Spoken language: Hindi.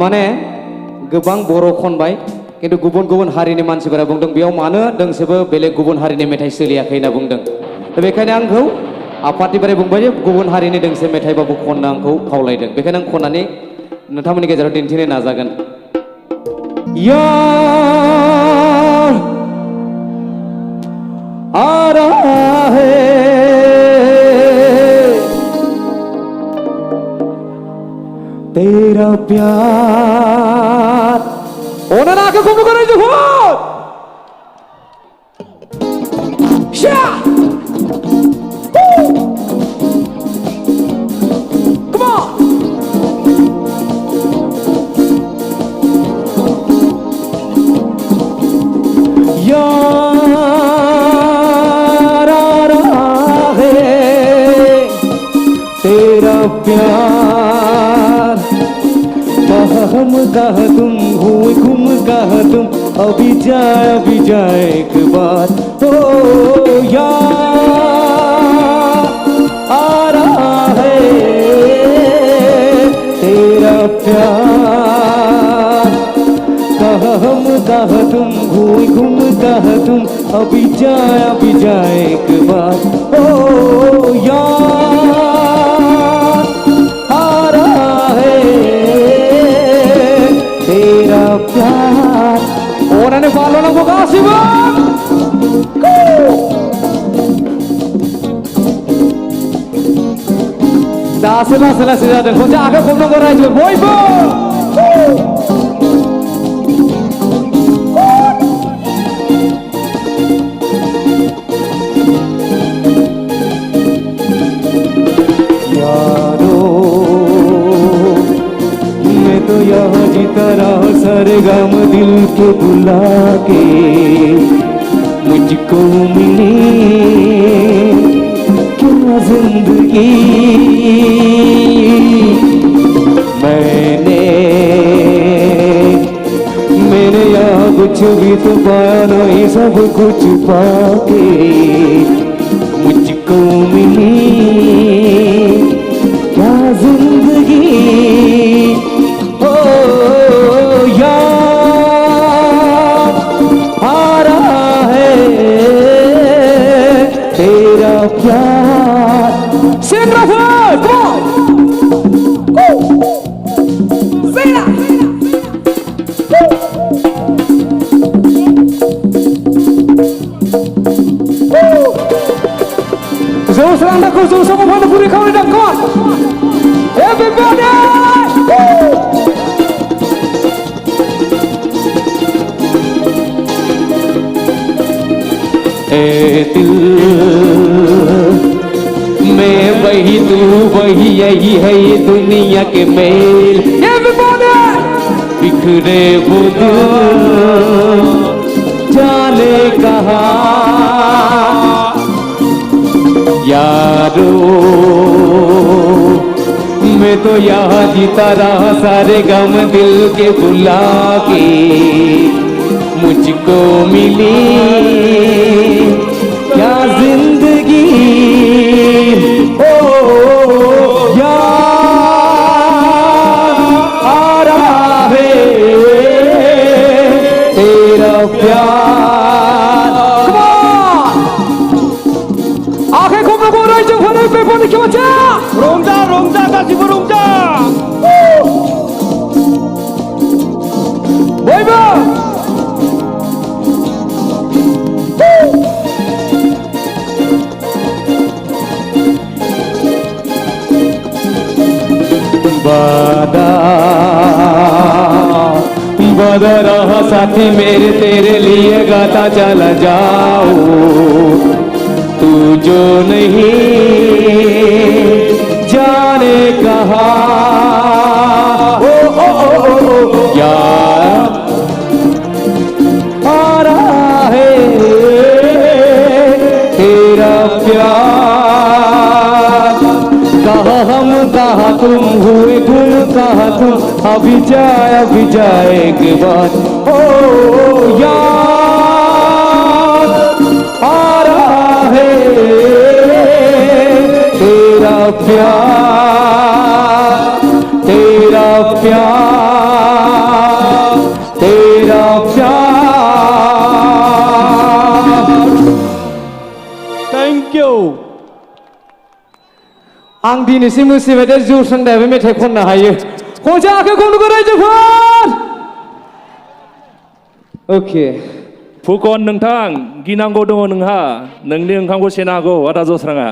माने गोबां बर' खनबाय किन्तु गुबुन गुबुन हारिनि मानसिफोरा बुंदों बेयाव मानो दोंसेबो बेलेग गुबुन हारिनि मेथाइ सोलियाखै होनना बुंदों। दा बेखायनो आंखौ आफादनिफ्राय बुंबाय जे गुबुन हारिनि दोंसे मेथाइबाबो खननो आंखौ खावलायदों। बेखायनो आं खननानै नोंथांमोननि गेजेराव दिन्थिनो नाजागोन। यार आ रहा है तेरा प्यार। 오늘 아까 공부를 해주고 샤! Come on! यार आ रहा है तेरा प्यार हम कह तुम हुए घूम कह तुम अभी जाए एक बार तो यार आ रहा है तेरा प्यार कह हम कह तुम हुए घूम कह तुम अभी जाए एक बार ओ यार आ रहा है तेरा प्यार। Orang ni follow nak buka kasih bang. Dah selesai dan kau jangan kau nak orang itu boy boy. यहाँ जीता रहा सरगम दिल के बुला के मुझको मिली क्या जिंदगी मैंने यहाँ कुछ भी तो पाया नहीं सब कुछ पाके मुझको मिली क्या जिंदगी प्यार Singapore come on Zena Jauh serang dah kau jauh sama mana puri kau dah kau everybody दिल मैं वही तू वही यही है ये दुनिया के मेल बिखरे वो दिल जाने कहाँ यारो मैं तो यहाँ जीता रहा सारे गम दिल के बुला के मुझको मिली क्या जिंदगी ओ यार आ रहा है तेरा प्यार आंखें खूब बोल रही जो होने पे बोल क्यों बचा रोंजा रोंजा का जीवन रोंजा बोल बा बदा रहा साथी मेरे तेरे लिए गाता चला जाओ तू जो नहीं जाने कहाँ ओ ओ ओ ओ यार आ रहा है तेरा प्यार कहा हम कहा तुम हुए गुम कहा तुम अभी जाए एक बार ओ यार आ रहा है तेरा प्यार आं दिनैसिम मोसिबाय दे जौस्रांनायाबो मेथाइ खननो हायो खनसे आखाइखौ नुगो रायजोफोर अके फुकन नोंथां गिनांगौ दङ नोंहा नोंनि ओंखामखौ सेनो हागौ आदा जौस्राङा